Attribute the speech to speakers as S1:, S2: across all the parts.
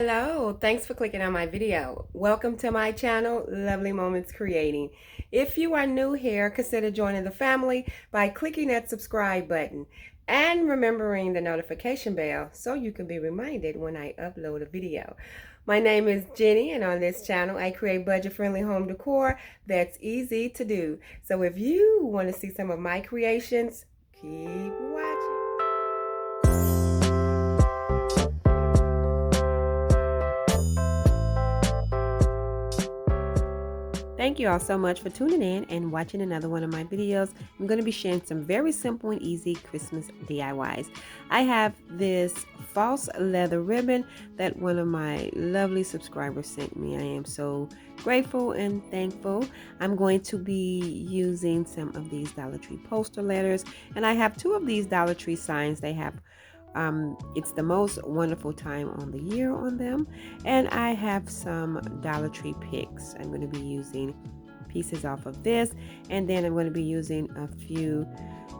S1: Hello, thanks for clicking on my video. Welcome to my channel, Lovely Moments Creating. If you are new here, consider joining the family by clicking that subscribe button and remembering the notification bell so you can be reminded when I upload a video. My name is Jenny, and on this channel I create budget-friendly home decor that's easy to do. So if you want to see some of my creations, keep watching. Thank you all so much for tuning in and watching another one of my videos. I'm going to be sharing some very simple and easy Christmas DIYs. I have this false leather ribbon that one of my lovely subscribers sent me. I am so grateful and thankful. I'm going to be using some of these Dollar Tree poster letters, and I have two of these Dollar Tree signs. They have it's the most wonderful time on the year on them, and I have some Dollar Tree picks. I'm going to be using pieces off of this, and then I'm going to be using a few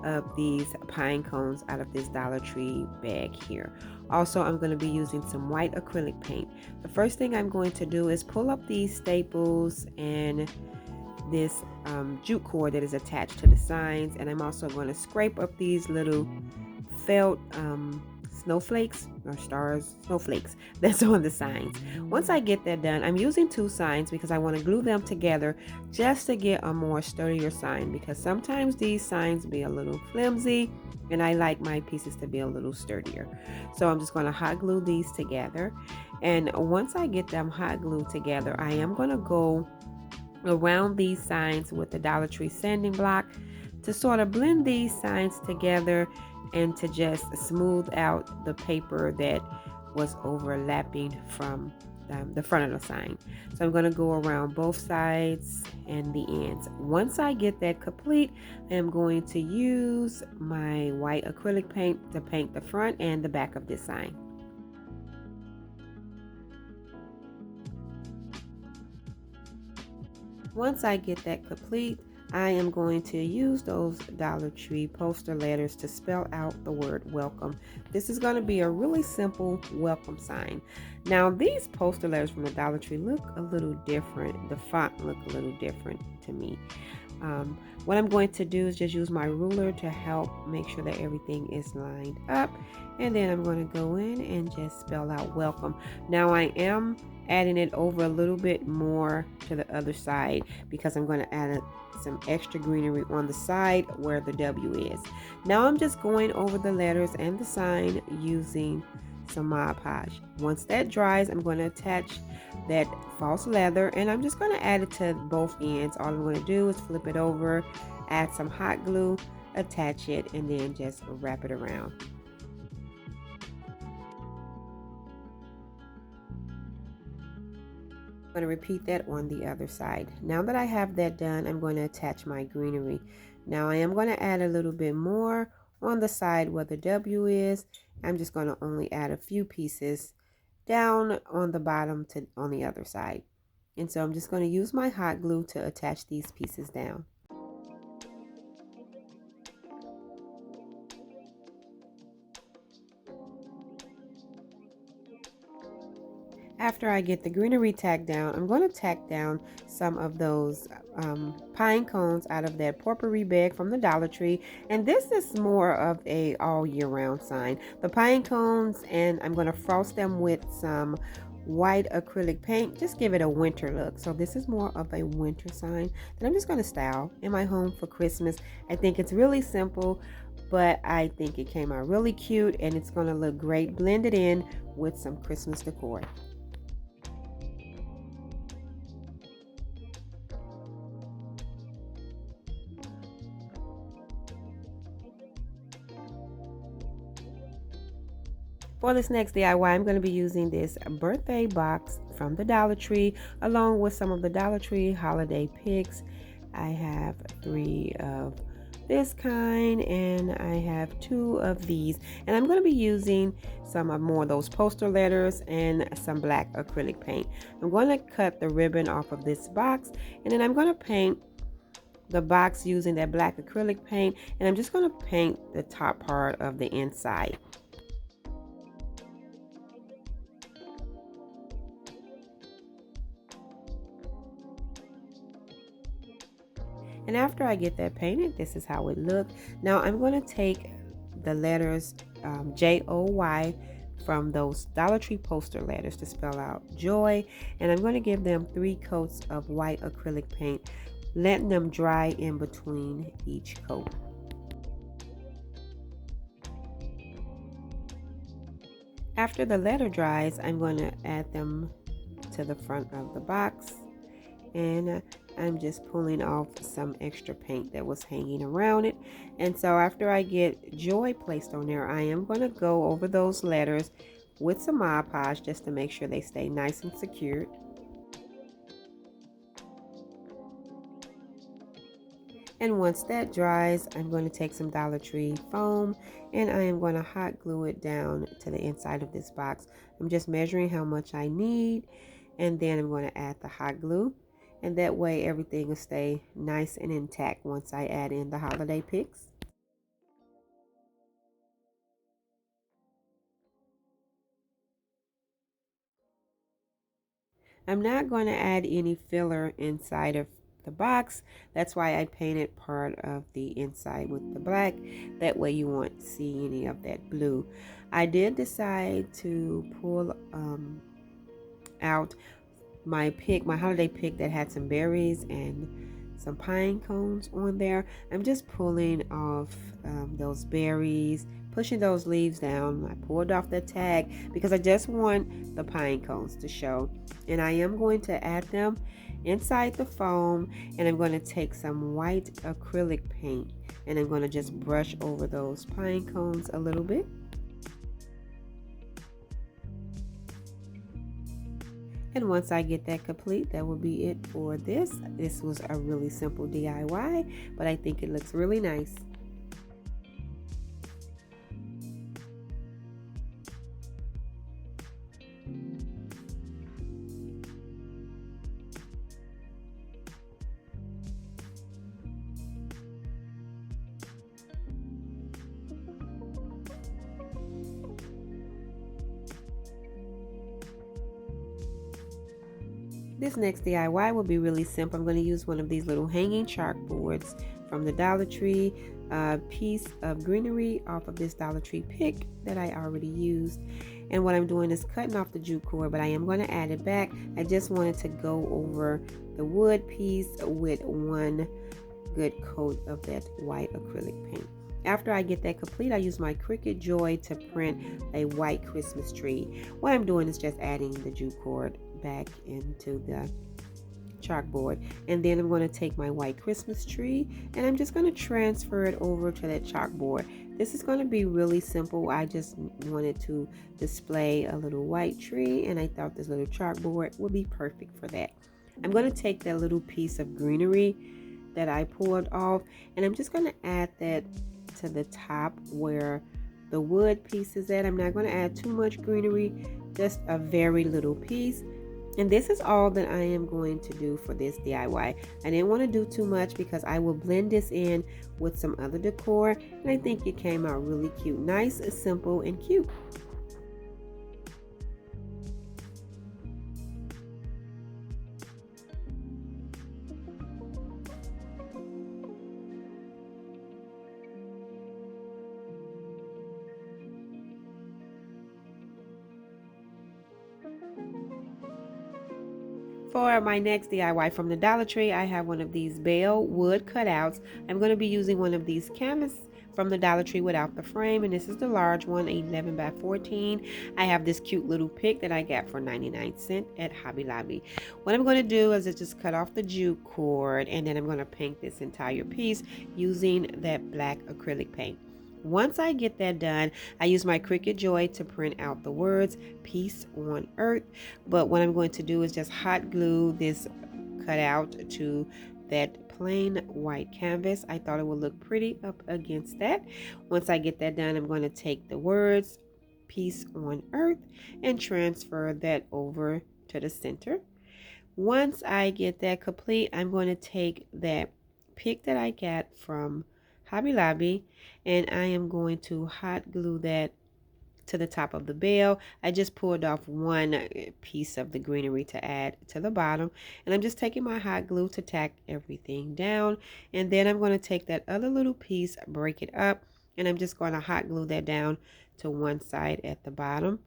S1: of these pine cones out of this Dollar Tree bag here. Also, I'm going to be using some white acrylic paint. The first thing I'm going to do is pull up these staples and this jute cord that is attached to the signs, and I'm also going to scrape up these little felt snowflakes or snowflakes that's on the signs. Once I get that done, I'm using two signs because I want to glue them together just to get a more sturdier sign, because sometimes these signs be a little flimsy and I like my pieces to be a little sturdier. So I'm just going to hot glue these together, and once I get them hot glued together, I am going to go around these signs with the Dollar Tree sanding block to sort of blend these signs together and to just smooth out the paper that was overlapping from the front of the sign. So I'm going to go around both sides and the ends. Once I get that complete, I am going to use my white acrylic paint to paint the front and the back of this sign. Once I get that complete, I am going to use those Dollar Tree poster letters to spell out the word welcome. This is going to be a really simple welcome sign. Now, these poster letters from the Dollar Tree look a little different. The font look a little different to me. What I'm going to do is just use my ruler to help make sure that everything is lined up, and then I'm going to go in and just spell out welcome. Now I am adding it over a little bit more to the other side because I'm going to add some extra greenery on the side where the W is. Now I'm just going over the letters and the sign using some Mod Podge. Once that dries, I'm going to attach that false leather, and I'm just going to add it to both ends. All I'm going to do is flip it over, add some hot glue, attach it, and then just wrap it around. I'm going to repeat that on the other side. Now that I have that done, I'm going to attach my greenery. Now I am going to add a little bit more on the side where the W is. I'm just going to only add a few pieces down on the bottom to on the other side. And so I'm just going to use my hot glue to attach these pieces down. After I get the greenery tacked down, I'm going to tack down some of those pine cones out of that potpourri bag from the Dollar Tree. And this is more of a all year round sign. The pine cones, and I'm going to frost them with some white acrylic paint. Just give it a winter look. So this is more of a winter sign that I'm just going to style in my home for Christmas. I think it's really simple, but I think it came out really cute, and it's going to look great blended in with some Christmas decor. For this next DIY, I'm going to be using this birthday box from the Dollar Tree along with some of the Dollar Tree holiday picks. I have 3 of this kind, and I have 2 of these, and I'm going to be using some more of those poster letters and some black acrylic paint. I'm going to cut the ribbon off of this box, and then I'm going to paint the box using that black acrylic paint, and I'm just going to paint the top part of the inside. And after I get that painted, this is how it looked. Now I'm going to take the letters Joy from those Dollar Tree poster letters to spell out joy, and I'm going to give them 3 coats of white acrylic paint, letting them dry in between each coat. After the letter dries, I'm going to add them to the front of the box, and I'm just pulling off some extra paint that was hanging around it. And so after I get joy placed on there, I am going to go over those letters with some Mod Podge just to make sure they stay nice and secured. And once that dries, I'm going to take some Dollar Tree foam and I am going to hot glue it down to the inside of this box. I'm just measuring how much I need, and then I'm going to add the hot glue. And that way everything will stay nice and intact once I add in the holiday picks. I'm not going to add any filler inside of the box. That's why I painted part of the inside with the black. That way you won't see any of that blue. I did decide to pull out my holiday pick that had some berries and some pine cones on there. I'm just pulling off those berries, pushing those leaves down. I pulled off the tag because I just want the pine cones to show, and I am going to add them inside the foam, and I'm going to take some white acrylic paint and I'm going to just brush over those pine cones a little bit. And once I get that complete, that will be it for this. This was a really simple DIY, but I think it looks really nice. This next DIY will be really simple. I'm going to use one of these little hanging chalkboards from the Dollar Tree, a piece of greenery off of this Dollar Tree pick that I already used. And what I'm doing is cutting off the jute cord, but I am going to add it back. I just wanted to go over the wood piece with one good coat of that white acrylic paint. After I get that complete, I use my Cricut Joy to print a white Christmas tree. What I'm doing is just adding the jute cord back into the chalkboard, and then I'm going to take my white Christmas tree and I'm just going to transfer it over to that chalkboard. This is going to be really simple. I just wanted to display a little white tree, and I thought this little chalkboard would be perfect for that. I'm going to take that little piece of greenery that I pulled off, and I'm just going to add that to the top where the wood piece is at. I'm not going to add too much greenery, just a very little piece. And this is all that I am going to do for this DIY. I didn't want to do too much because I will blend this in with some other decor, and I think it came out really cute. Nice, simple, and cute. For my next DIY from the Dollar Tree, I have one of these bale wood cutouts. I'm going to be using one of these canvas from the Dollar Tree without the frame, and this is the large one, 11 by 14. I have this cute little pick that I got for 99 cents at Hobby Lobby. What I'm going to do is just cut off the jute cord, and then I'm going to paint this entire piece using that black acrylic paint. Once I get that done, I use my Cricut Joy to print out the words Peace on Earth. But what I'm going to do is just hot glue this cutout to that plain white canvas. I thought it would look pretty up against that. Once I get that done, I'm going to take the words Peace on Earth and transfer that over to the center. Once I get that complete, I'm going to take that pick that I got from Hobby Lobby, and I am going to hot glue that to the top of the bell. I just pulled off one piece of the greenery to add to the bottom, and I'm just taking my hot glue to tack everything down. And then I'm going to take that other little piece, break it up, and I'm just going to hot glue that down to one side at the bottom.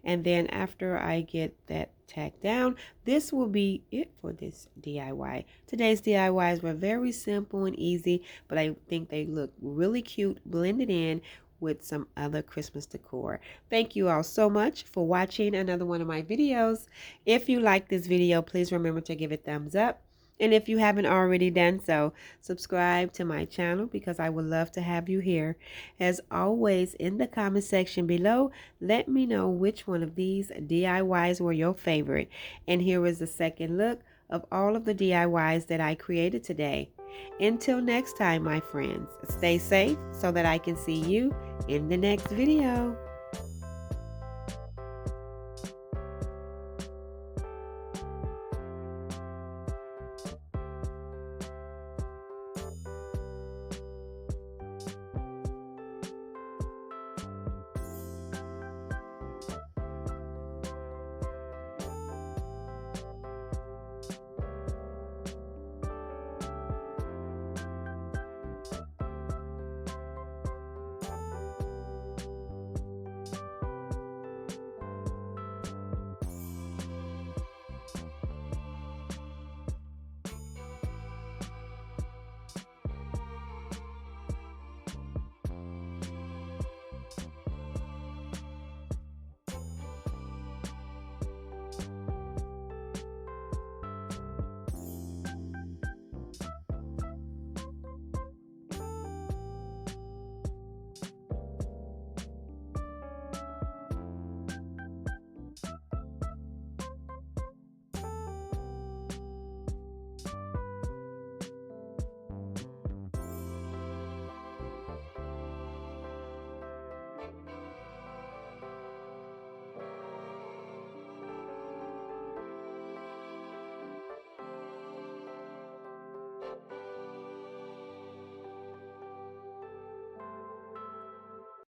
S1: And then after I get that tacked down, this will be it for this DIY. Today's DIYs were very simple and easy, but I think they look really cute blended in with some other Christmas decor. Thank you all so much for watching another one of my videos. If you like this video, please remember to give it a thumbs up. And if you haven't already done so, subscribe to my channel because I would love to have you here. As always, in the comment section below, let me know which one of these DIYs were your favorite. And here is a second look of all of the DIYs that I created today. Until next time, my friends, stay safe so that I can see you in the next video.